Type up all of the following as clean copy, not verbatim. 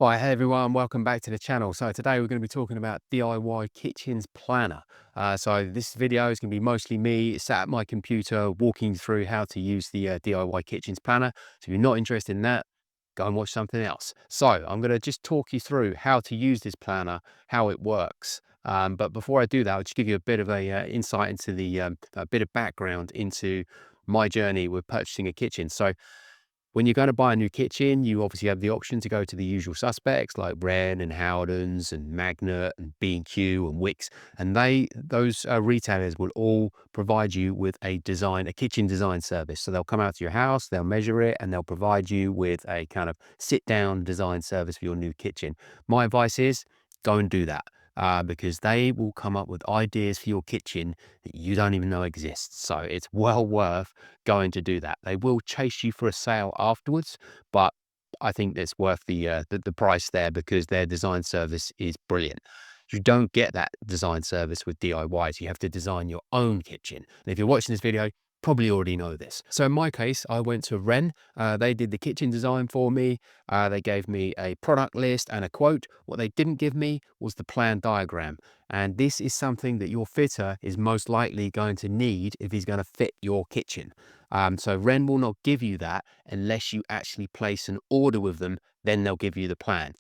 Hi, hey everyone, welcome back to the channel. So today we're going to be talking about DIY Kitchens Planner. So this video is going to be mostly me sat at my computer walking through how to use the DIY Kitchens Planner. So if you're not interested in that, go and watch something else. So I'm going to just talk you through how to use this planner, how it works. But before I do that, I'll just give you a bit of a insight into a bit of background into my journey with purchasing a kitchen. So when you're going to buy a new kitchen, you obviously have the option to go to the usual suspects like Wren and Howdens and Magnet and B&Q and Wix, and those retailers will all provide you with a kitchen design service. So they'll come out to your house, they'll measure it, and they'll provide you with a kind of sit-down design service for your new kitchen. My advice is go and do that. Because they will come up with ideas for your kitchen that you don't even know exists. So it's well worth going to do that. They will chase you for a sale afterwards, but I think it's worth the price there because their design service is brilliant. You don't get that design service with DIYs. You have to design your own kitchen. And if you're watching this video, probably already know this. So in my case, I went to Wren. They did the kitchen design for me. They gave me a product list and a quote. What they didn't give me was the plan diagram. And this is something that your fitter is most likely going to need if he's going to fit your kitchen. So Wren will not give you that unless you actually place an order with them, then they'll give you the plan.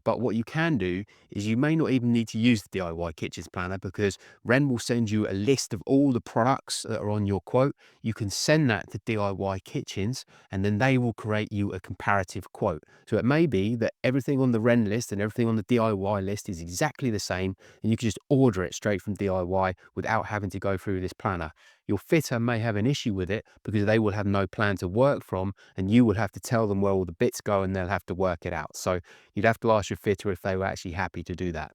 But what you can do is you may not even need to use the DIY Kitchens Planner because Wren will send you a list of all the products that are on your quote. You can send that to DIY Kitchens and then they will create you a comparative quote. So it may be that everything on the Wren list and everything on the DIY list is exactly the same, and you can just order it straight from DIY without having to go through this planner. Your fitter may have an issue with it because they will have no plan to work from, and you will have to tell them where all the bits go and they'll have to work it out. So you'd have to ask your fitter if they were actually happy to do that.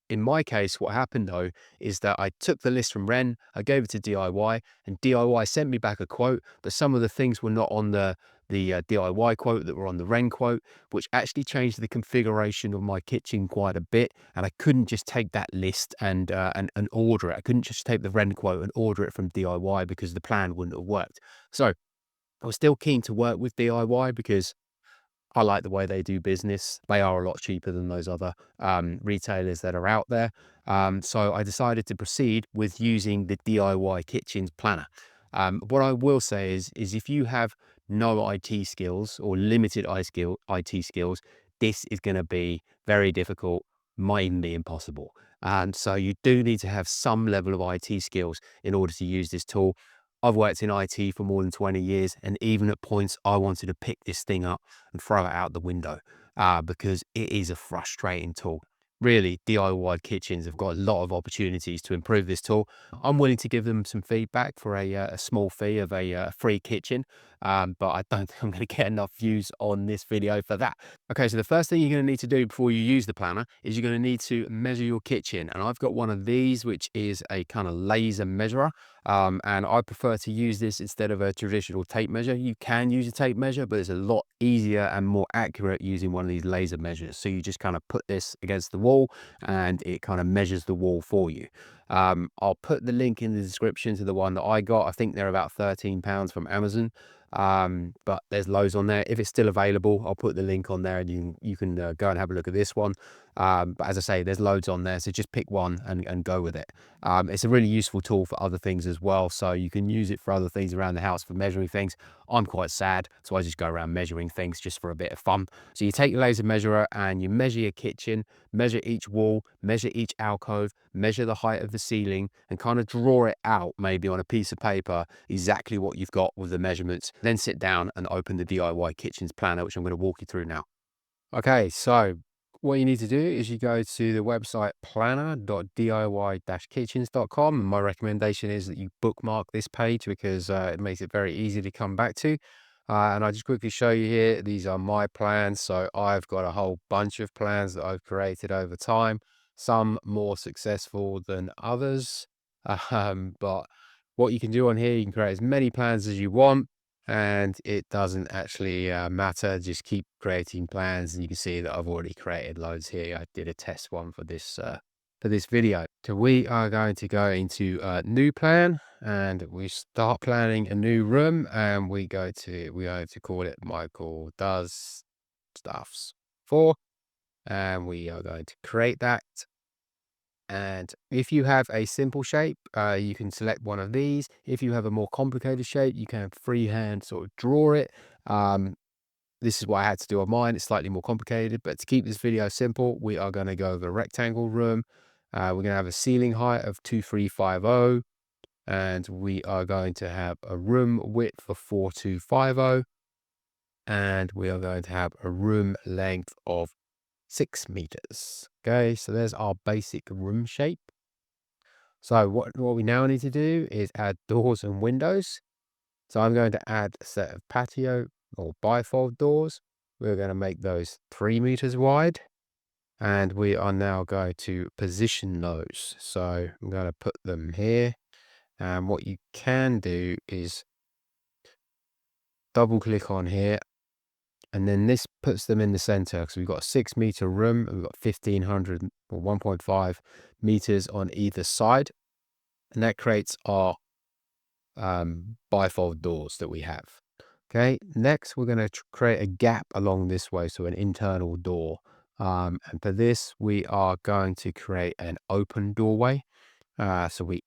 In my case, what happened though is that I took the list from Wren, I gave it to DIY, and DIY sent me back a quote, but some of the things were not on the DIY quote that were on the Wren quote, which actually changed the configuration of my kitchen quite a bit. And I couldn't just take that list and order it. I couldn't just take the Wren quote and order it from DIY because the plan wouldn't have worked. So I was still keen to work with DIY because I like the way they do business. They are a lot cheaper than those other retailers that are out there. So I decided to proceed with using the DIY Kitchens Planner. What I will say is if you have no IT skills or limited IT skills, this is going to be very difficult, might even be impossible. And so you do need to have some level of IT skills in order to use this tool. I've worked in IT for more than 20 years, and even at points, I wanted to pick this thing up and throw it out the window because it is a frustrating tool. Really, DIY kitchens have got a lot of opportunities to improve this tool. I'm willing to give them some feedback for a small fee of a free kitchen, but I don't think I'm going to get enough views on this video for that. Okay, so the first thing you're going to need to do before you use the planner is you're going to need to measure your kitchen. And I've got one of these, which is a kind of laser measurer. And I prefer to use this instead of a traditional tape measure. You can use a tape measure, but it's a lot easier and more accurate using one of these laser measures. So you just kind of put this against the wall and it kind of measures the wall for you. I'll put the link in the description to the one that I got. I think they're about £13 from Amazon. But there's loads on there. If it's still available, I'll put the link on there and you can go and have a look at this one. But as I say, there's loads on there. So just pick one and go with it. It's a really useful tool for other things as well. So you can use it for other things around the house for measuring things. I'm quite sad, so I just go around measuring things just for a bit of fun. So you take your laser measurer and you measure your kitchen, measure each wall, measure each alcove, measure the height of the ceiling, and kind of draw it out maybe on a piece of paper exactly what you've got with the measurements. Then sit down and open the DIY Kitchens Planner, which I'm going to walk you through now. Okay, so what you need to do is you go to the website planner.diy-kitchens.com. My recommendation is that you bookmark this page because it makes it very easy to come back to. And I'll just quickly show you here. These are my plans. So I've got a whole bunch of plans that I've created over time, some more successful than others. But what you can do on here, you can create as many plans as you want and it doesn't actually matter. Just keep creating plans and you can see that I've already created loads here. I did a test one for this video. So we are going to go into new plan and we start planning a new room and we go to call it Michael Does stuffs 4, and we are going to create that. And if you have a simple shape, you can select one of these. If you have a more complicated shape, you can freehand sort of draw it. This is what I had to do on mine. It's slightly more complicated, but to keep this video simple, we are going to go with a rectangle room. We're going to have a ceiling height of 2350, and we are going to have a room width of 4250, and we are going to have a room length of 6 meters. Okay, so there's our basic room shape. So what we now need to do is add doors and windows. So I'm going to add a set of patio or bifold doors. We're going to make those 3 meters wide, and we are now going to position those. So I'm going to put them here. And what you can do is double click on here, and then this puts them in the center, because we've got a 6 meter room and we've got 1500 or 1.5 meters on either side, and that creates our bifold doors that we have. Okay, next we're going to create a gap along this way, so an internal door. And for this, we are going to create an open doorway. So we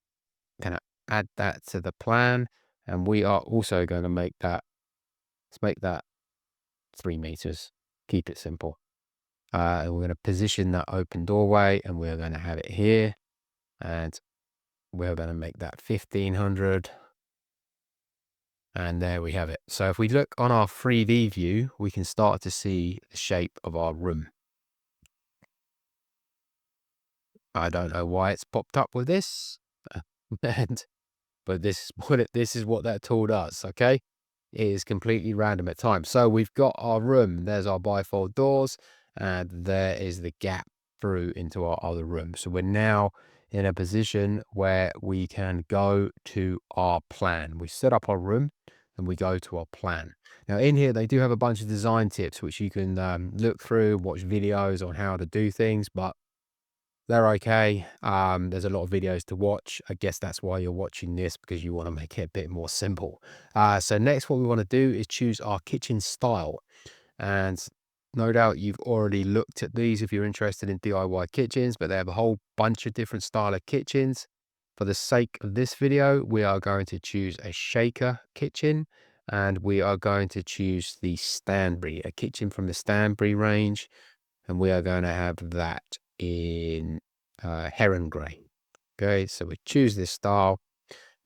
can add that to the plan, and we are also going to make that, let's make that 3 meters. Keep it simple. And we're going to position that open doorway, and we're going to have it here, and we're going to make that 1500. And there we have it. So if we look on our 3D view, we can start to see the shape of our room. I don't know why it's popped up with this, but this is what that tool does. Okay, it is completely random at times. So we've got our room. There's our bifold doors, and there is the gap through into our other room. So we're now in a position where we can go to our plan. We set up our room, and we go to our plan. Now in here, they do have a bunch of design tips, which you can look through, watch videos on how to do things, but they're okay. There's a lot of videos to watch. I guess that's why you're watching this, because you want to make it a bit more simple. So next, what we want to do is choose our kitchen style. And no doubt you've already looked at these if you're interested in DIY kitchens, but they have a whole bunch of different style of kitchens. For the sake of this video, we are going to choose a shaker kitchen, and we are going to choose the Stanbury, a kitchen from the Stanbury range, and we are going to have that in heron gray. Okay, so we choose this style.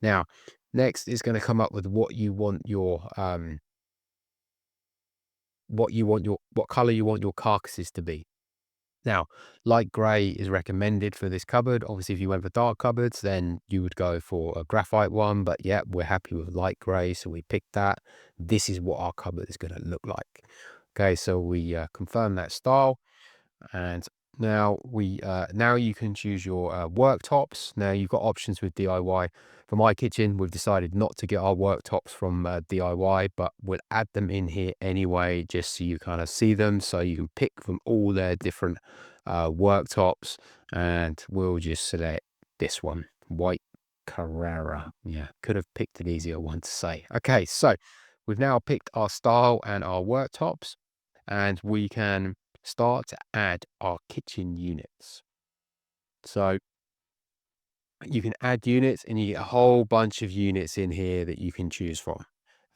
Now, next is going to come up with what color you want your carcasses to be. Now, light gray is recommended for this cupboard. Obviously, if you went for dark cupboards, then you would go for a graphite one. But yeah, we're happy with light gray, so we picked that. This is what our cupboard is going to look like. Okay, so we confirm that style, and now you can choose your worktops. Now you've got options with DIY. For my kitchen, we've decided not to get our worktops from DIY, but we'll add them in here anyway, just so you kind of see them, so you can pick from all their different worktops. And we'll just select this one, white Carrara. Yeah, could have picked an easier one to say. Okay, so we've now picked our style and our worktops, and we can start to add our kitchen units. So you can add units, and you get a whole bunch of units in here that you can choose from.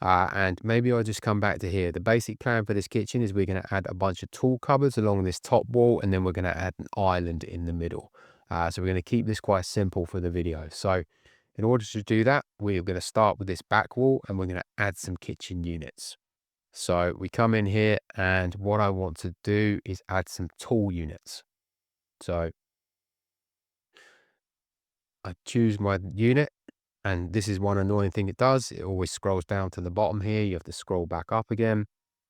And maybe I'll just come back to here. The basic plan for this kitchen is we're going to add a bunch of tool cupboards along this top wall, and then we're going to add an island in the middle. So we're going to keep this quite simple for the video. So in order to do that, we're going to start with this back wall, and we're going to add some kitchen units. So we come in here, and what I want to do is add some tool units. So I choose my unit, and this is one annoying thing it does. It always scrolls down to the bottom here. You have to scroll back up again,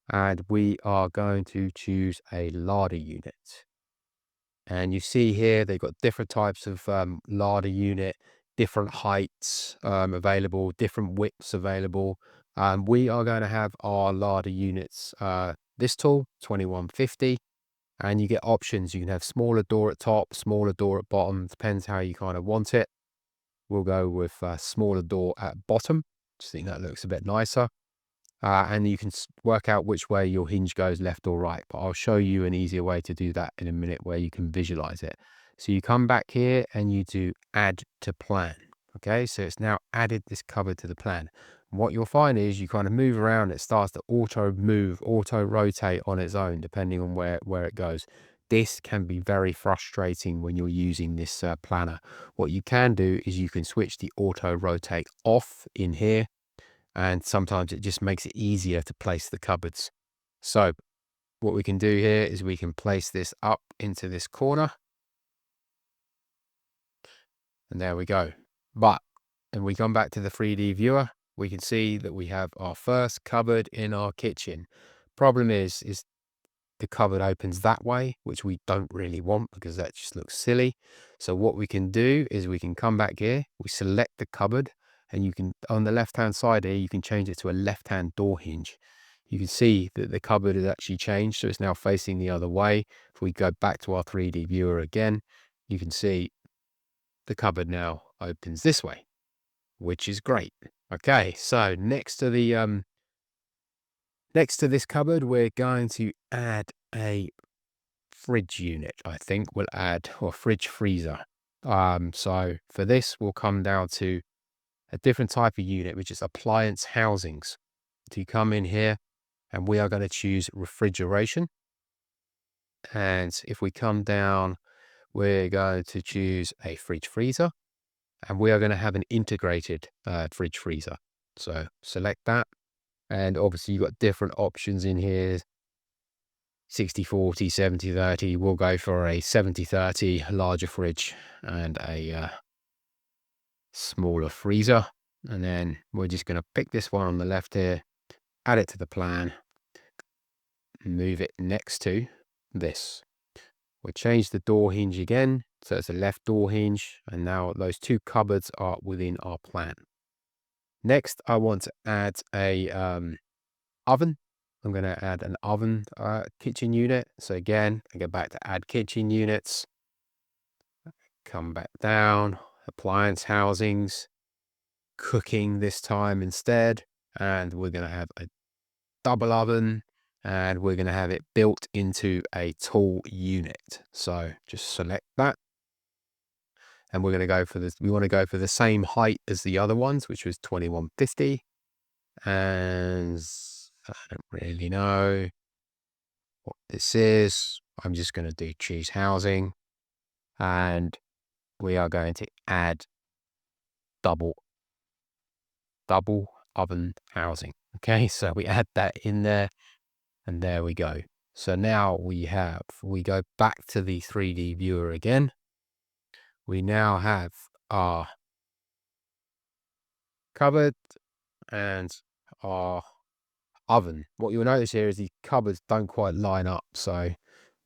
and we are going to choose a larder unit. And you see here, they've got different types of larder unit, different heights available, different widths available. We are going to have our larder units, this tool, 2150. And you get options. You can have smaller door at top, smaller door at bottom. Depends how you kind of want it. We'll go with smaller door at bottom. Just think that looks a bit nicer. and you can work out which way your hinge goes, left or right. But I'll show you an easier way to do that in a minute where you can visualize it. So you come back here and you do add to plan. Okay, so it's now added this cupboard to the plan. What you'll find is you kind of move around, it starts to auto move, auto rotate on its own, depending on where it goes. This can be very frustrating when you're using this planner. What you can do is you can switch the auto rotate off in here, and sometimes it just makes it easier to place the cupboards. So what we can do here is we can place this up into this corner, and there we go. But and we come back to the 3D viewer, we can see that we have our first cupboard in our kitchen. Problem is the cupboard opens that way, which we don't really want because that just looks silly. So what we can do is we can come back here, we select the cupboard, and you can, on the left hand side here, you can change it to a left hand door hinge. You can see that the cupboard has actually changed, so it's now facing the other way. If we go back to our 3D viewer again, you can see the cupboard now opens this way, which is great. Okay, so next to this cupboard, we're going to add a fridge unit. I think we'll add, or fridge freezer. So for this, we'll come down to a different type of unit, which is appliance housings. So you come in here and we are going to choose refrigeration. And if we come down, we're going to choose a fridge freezer, and we are going to have an integrated fridge freezer. So select that. And obviously you've got different options in here. 60/40, 70/30. We'll go for a 70/30 larger fridge and a smaller freezer. And then we're just going to pick this one on the left here, add it to the plan, move it next to this. We'll change the door hinge again. So it's a left door hinge. And now those two cupboards are within our plan. Next, I want to add a oven. I'm going to add an oven kitchen unit. So again, I go back to add kitchen units, come back down, appliance housings, cooking this time instead. And we're going to have a double oven, and we're going to have it built into a tall unit. So just select that. And we're going to go for this. We want to go for the same height as the other ones, which was 2150. And I don't really know what this is. I'm just going to do choose housing, and we are going to add double oven housing. Okay, so we add that in there, and there we go. So now we go back to the 3D viewer again. We now have our cupboard and our oven. What you'll notice here is the cupboards don't quite line up. So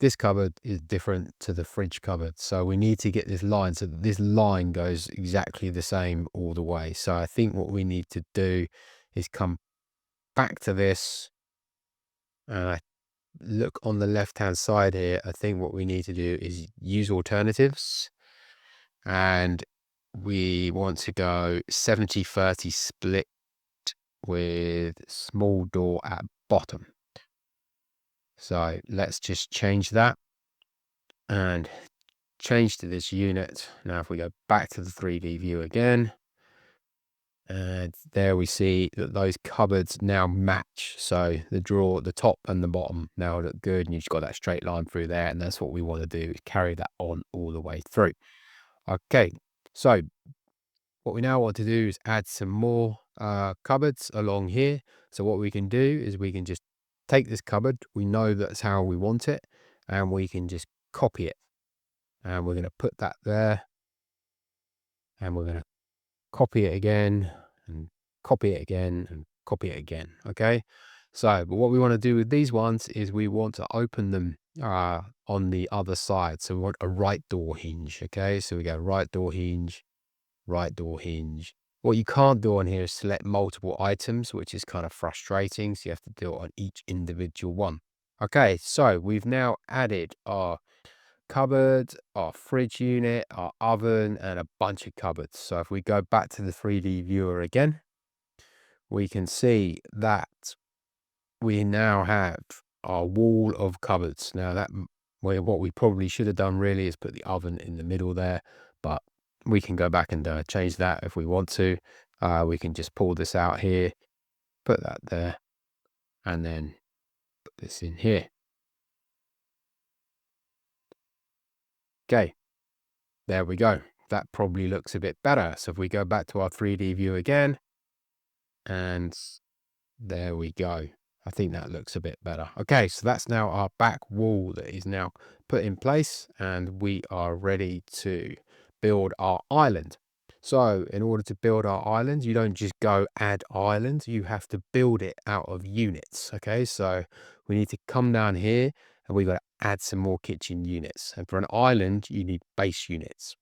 this cupboard is different to the fridge cupboard. So we need to get this line so that this line goes exactly the same all the way. So I think what we need to do is come back to this, and I look on the left hand side here. I think what we need to do is use alternatives, and we want to go 70/30 split with small door at bottom. So let's just change that and change to this unit. Now if we go back to the 3D view again, and there we see that those cupboards now match. So the drawer, the top and the bottom now look good, and you've got that straight line through there, and that's what we want to do, is carry that on all the way through. Okay, so what we now want to do is add some more cupboards along here. So what we can do is we can just take this cupboard, we know that's how we want it, and we can just copy it. And we're going to put that there, and we're going to copy it again, and copy it again, and copy it again. Okay, so but what we want to do with these ones is we want to open them on the other side. So we want a right door hinge. Okay, so we go right door hinge, right door hinge. What you can't do on here is select multiple items, which is kind of frustrating. So you have to do it on each individual one. Okay, so we've now added our cupboard, our fridge unit, our oven, and a bunch of cupboards. So if we go back to the 3D viewer again, we can see that we now have our wall of cupboards. Now what we probably should have done really is put the oven in the middle there, but we can go back and change that if we want to. We can just pull this out here, put that there, and then put this in here. Okay, there we go. That probably looks a bit better. So if we go back to our 3D view again, and there we go. I think that looks a bit better. Okay, so that's now our back wall that is now put in place, and we are ready to build our island. So in order to build our island, you don't just go add island, you have to build it out of units. Okay, so we need to come down here and we've got to add some more kitchen units. And for an island, you need base units.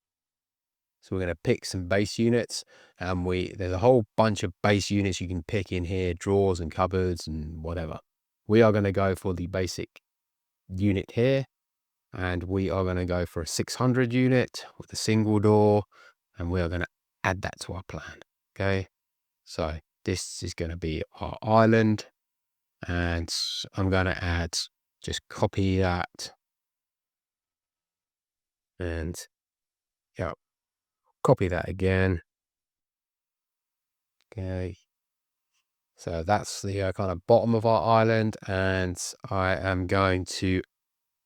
So we're going to pick some base units, and there's a whole bunch of base units you can pick in here, drawers and cupboards and whatever. We are going to go for the basic unit here, and we are going to go for a 600 unit with a single door, and we are going to add that to our plan. Okay, so this is going to be our island, and I'm going to just copy that, and yeah, copy that again. Okay, so that's the kind of bottom of our island, and I am going to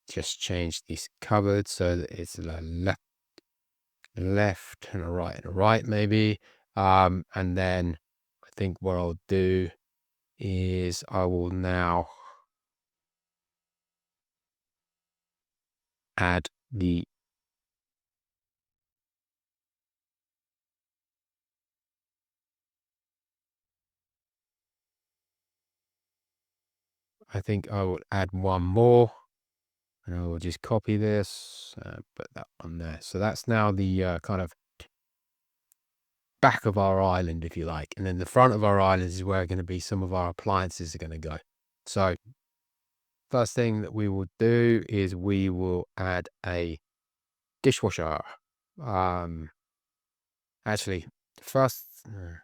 just change this cupboard so that it's a left and a right maybe. And then I think what I'll do is I will now add I think I will add one more, and I will just copy this, put that on there. So that's now the kind of back of our island, if you like. And then the front of our island is where going to be some of our appliances are going to go. So first thing that we will do is we will add a dishwasher. Actually, first, okay.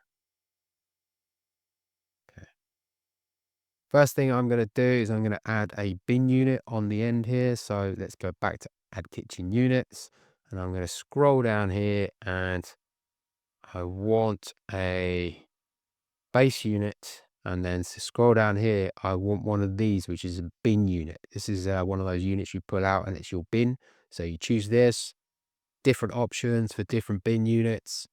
First thing I'm going to do is I'm going to add a bin unit on the end here. So let's go back to add kitchen units, and I'm going to scroll down here, and I want a base unit, and then to scroll down here, I want one of these, which is a bin unit. This is one of those units you pull out and it's your bin. So you choose this, different options for different bin units,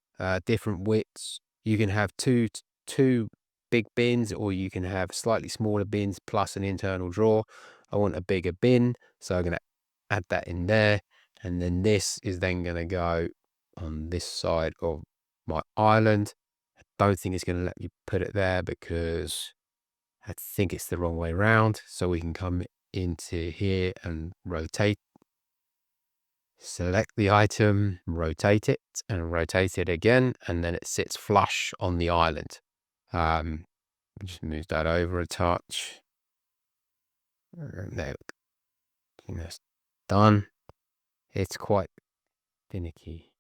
different widths. You can have two big bins, or you can have slightly smaller bins plus an internal drawer. I want a bigger bin, so I'm going to add that in there. And then this is then going to go on this side of my island. Don't think it's going to let me put it there because I think it's the wrong way around. So we can come into here and select the item, rotate it and rotate it again, and then it sits flush on the island. Just move that over a touch. There, that's done. It's quite finicky.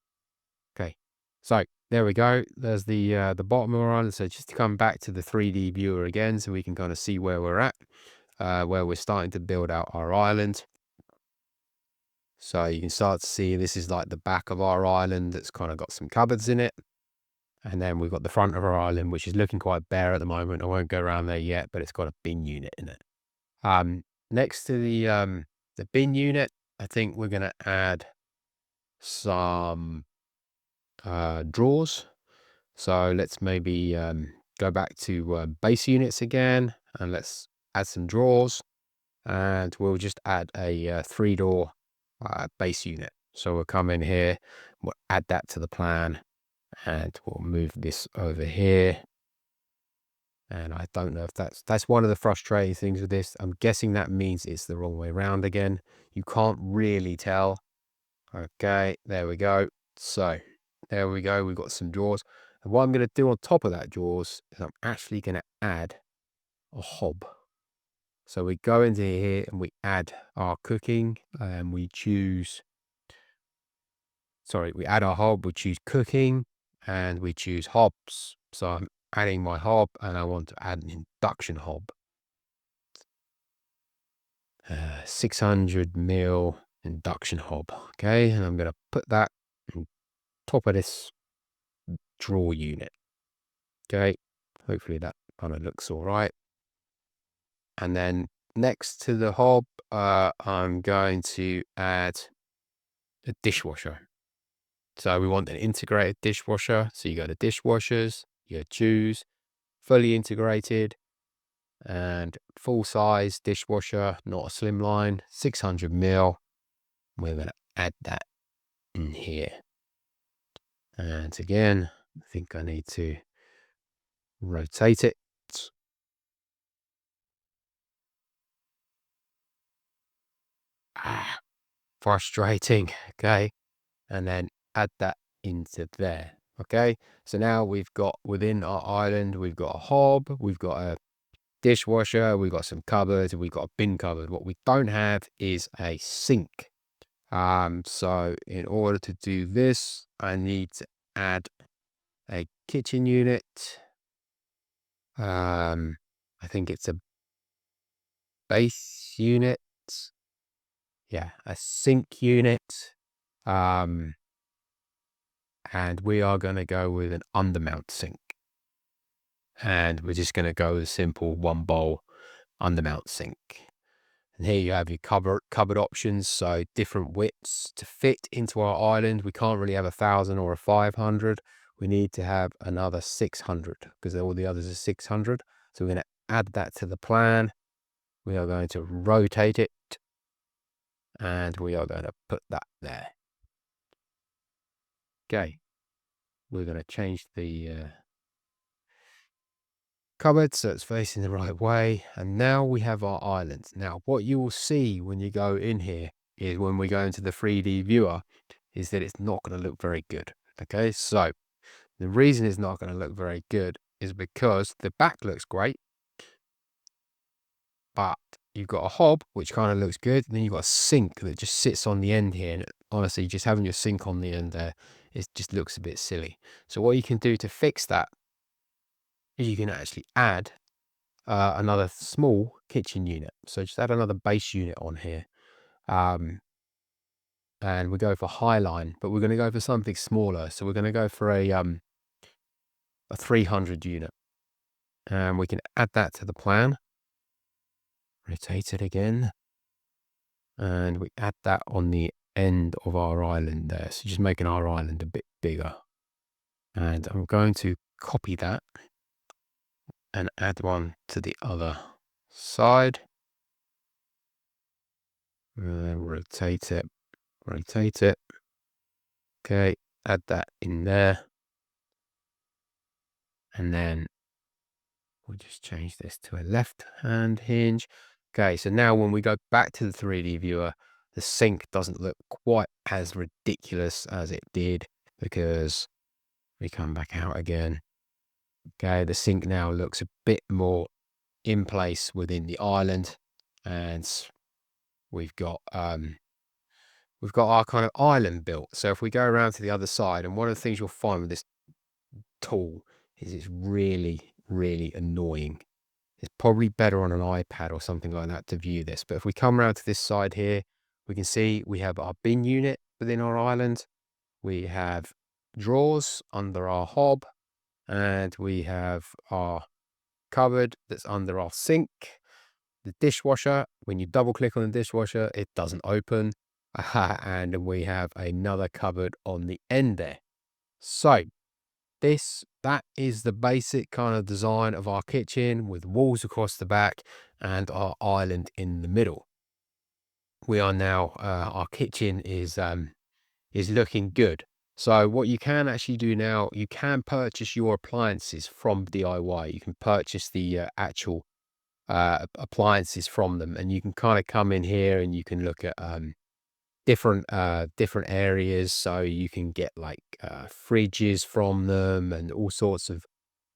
Okay, so there we go. There's the bottom of our island. So just to come back to the 3D viewer again, so we can kind of see where we're at, where we're starting to build out our island. So you can start to see this is like the back of our island that's kind of got some cupboards in it. And then we've got the front of our island, which is looking quite bare at the moment. I won't go around there yet, but it's got a bin unit in it. Next to the bin unit, I think we're going to add some drawers. So let's maybe go back to base units again, and let's add some drawers, and we'll just add a 3-door base unit. So we'll come in here, we'll add that to the plan, and we'll move this over here. And I don't know if that's one of the frustrating things with this. I'm guessing that means it's the wrong way around again. You can't really tell. Okay, there we go. So there we go. We've got some drawers. And what I'm going to do on top of that drawers is I'm actually going to add a hob. So we go into here and we add our cooking, and we add our hob, we choose cooking, and we choose hobs. So I'm adding my hob, and I want to add an induction hob. 600 mil induction hob. Okay, and I'm going to put that on top of this drawer unit. Okay, hopefully that kind of looks all right. And then next to the hob, I'm going to add a dishwasher. So we want an integrated dishwasher. So you go to dishwashers, you choose fully integrated and full size dishwasher, not a slimline, 600 mil. We're going to add that in here. And again, I think I need to rotate it. Frustrating. Okay. And then add that into there. Okay. So now we've got within our island, we've got a hob, we've got a dishwasher, we've got some cupboards, we've got a bin cupboard. What we don't have is a sink. So in order to do this, I need to add a kitchen unit. I think it's a base unit. Yeah, a sink unit. And we are going to go with an undermount sink. And we're just going to go with a simple one bowl undermount sink. And here you have your cupboard options. So different widths to fit into our island. We can't really have 1,000 or a 500. We need to have another 600 because all the others are 600. So we're going to add that to the plan. We are going to rotate it. And we are going to put that there. Okay. We're going to change the cupboard so it's facing the right way. And now we have our island. Now, what you will see when you go in here is when we go into the 3D viewer is that it's not going to look very good. Okay, so the reason it's not going to look very good is because the back looks great, but you've got a hob which kind of looks good, and then you've got a sink that just sits on the end here, and honestly just having your sink on the end there, it just looks a bit silly. So what you can do to fix that is you can actually add another small kitchen unit. So just add another base unit on here, and we go for Highline, but we're going to go for something smaller. So we're going to go for a 300 unit, and we can add that to the plan. Rotate it again, and we add that on the end of our island there. So just making our island a bit bigger. And I'm going to copy that and add one to the other side. Rotate it. Okay, add that in there. And then we'll just change this to a left-hand hinge. Okay, so now when we go back to the 3D viewer, the sink doesn't look quite as ridiculous as it did because we come back out again. Okay, the sink now looks a bit more in place within the island, and we've got our kind of island built. So if we go around to the other side, and one of the things you'll find with this tool is it's really, really annoying. It's probably better on an iPad or something like that to view this. But if we come around to this side here, we can see we have our bin unit within our island. We have drawers under our hob, and we have our cupboard that's under our sink. The dishwasher, when you double click on the dishwasher, it doesn't open. And we have another cupboard on the end there. So that is the basic kind of design of our kitchen with walls across the back and our island in the middle. We are now, our kitchen is looking good. So what you can actually do now, you can purchase your appliances from DIY. You can purchase the actual appliances from them, and you can kind of come in here and you can look at different areas. So you can get like fridges from them and all sorts of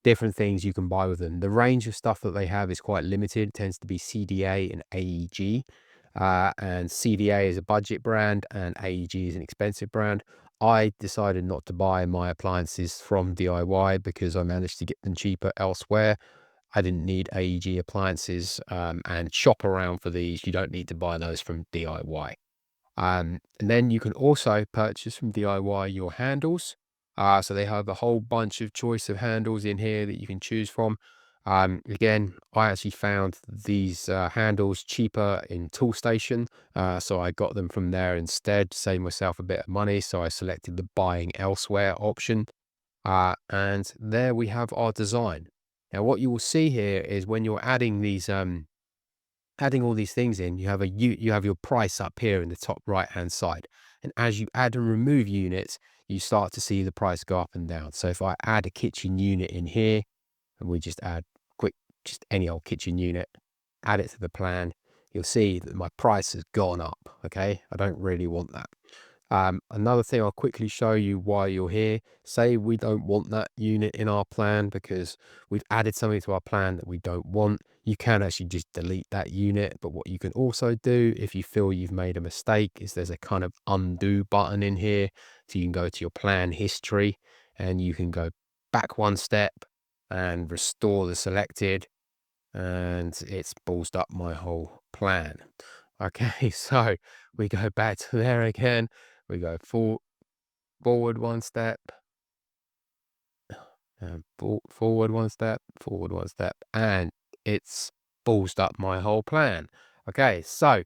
different things you can buy with them. The range of stuff that they have is quite limited. It tends to be CDA and AEG, and CDA is a budget brand and AEG is an expensive brand. I decided not to buy my appliances from DIY because I managed to get them cheaper elsewhere. I didn't need AEG appliances, and shop around for these. You don't need to buy those from DIY. And then you can also purchase from DIY your handles. So they have a whole bunch of choice of handles in here that you can choose from. Again, I actually found these handles cheaper in Toolstation, so I got them from there instead, save myself a bit of money. So I selected the buying elsewhere option, and there we have our design. Now, what you will see here is when you're adding these adding all these things in, you have your price up here in the top right hand side. And as you add and remove units, you start to see the price go up and down. So if I add a kitchen unit in here, and we just add quick, just any old kitchen unit, add it to the plan, you'll see that my price has gone up. Okay, I don't really want that. Another thing, I'll quickly show you why you're here. Say we don't want that unit in our plan because we've added something to our plan that we don't want. You can actually just delete that unit. But what you can also do if you feel you've made a mistake is there's a kind of undo button in here. So you can go to your plan history and you can go back one step and restore the selected, and it's ballsed up my whole plan. Okay, so we go back to there again. We go forward one step, and forward one step, forward one step, and it's ballsed up my whole plan. Okay, so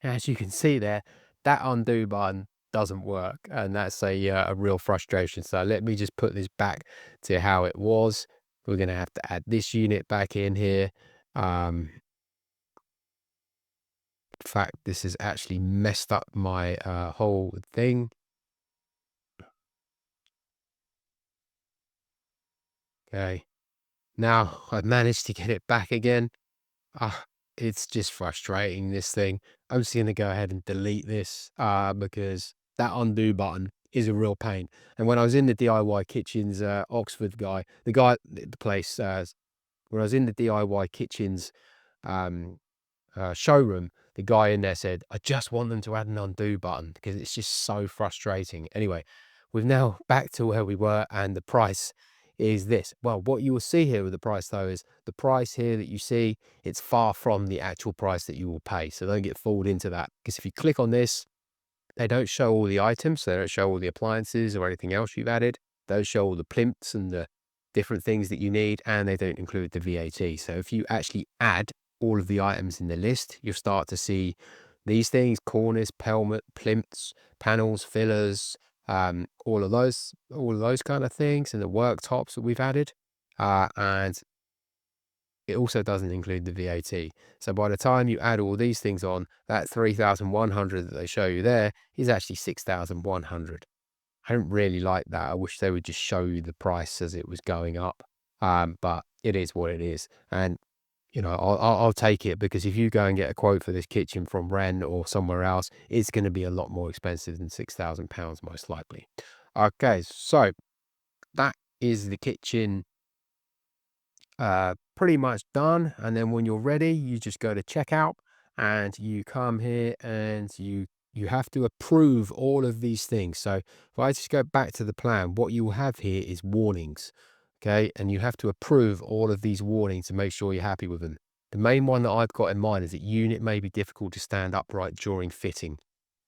as you can see there, that undo button doesn't work, and that's a real frustration. So let me just put this back to how it was. We're going to have to add this unit back in here. In fact, this has actually messed up my whole thing. Okay, now I've managed to get it back again. Ah, it's just frustrating, this thing. I'm just going to go ahead and delete this because that undo button is a real pain. And when I was in the DIY Kitchens Oxford guy, the place, when I was in the DIY Kitchens um, showroom, the guy in there said, I just want them to add an undo button because it's just so frustrating. Anyway, we've now back to where we were, and the price is this. Well, what you will see here with the price though is the price here that you see, it's far from the actual price that you will pay. So don't get fooled into that, because if you click on this, they don't show all the items. They don't show all the appliances or anything else you've added. They don't show all the plinths and the different things that you need, and they don't include the VAT. So if you actually add all of the items in the list, you'll start to see these things: cornice, pelmet, plinths, panels, fillers, all of those kind of things, and the worktops that we've added. And it also doesn't include the VAT. So by the time you add all these things on, that 3,100 that they show you there is actually 6,100. I don't really like that. I wish they would just show you the price as it was going up. But it is what it is. And, I'll take it, because if you go and get a quote for this kitchen from Wren or somewhere else, it's going to be a lot more expensive than £6,000 most likely. Okay, so that is the kitchen pretty much done. And then when you're ready, you just go to checkout and you come here and you have to approve all of these things. So if I just go back to the plan, what you will have here is warnings. Okay, and you have to approve all of these warnings to make sure you're happy with them. The main one that I've got in mind is that unit may be difficult to stand upright during fitting.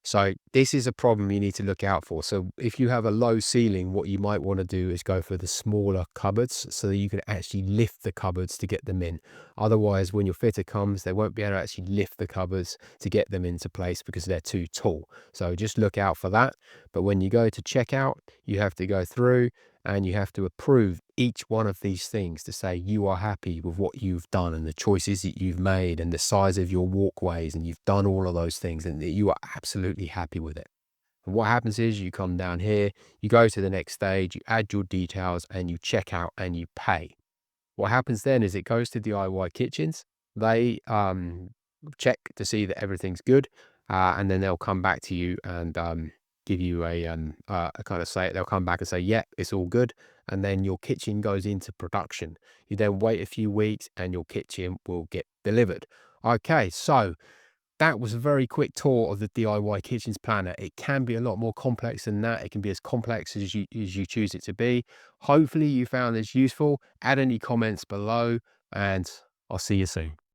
So this is a problem you need to look out for. So if you have a low ceiling, what you might want to do is go for the smaller cupboards so that you can actually lift the cupboards to get them in. Otherwise, when your fitter comes, they won't be able to actually lift the cupboards to get them into place because they're too tall. So just look out for that. But when you go to checkout, you have to go through and you have to approve each one of these things to say you are happy with what you've done and the choices that you've made and the size of your walkways, and you've done all of those things and that you are absolutely happy with it. And what happens is you come down here, you go to the next stage, you add your details and you check out and you pay. What happens then is it goes to DIY Kitchens. They check to see that everything's good, and then they'll come back to you and give you a kind of say. They'll come back and say, "Yeah, it's all good," and then your kitchen goes into production. You then wait a few weeks, and your kitchen will get delivered. Okay, so that was a very quick tour of the DIY Kitchens Planner. It can be a lot more complex than that. It can be as complex as you choose it to be. Hopefully you found this useful. Add any comments below. and I'll see you soon.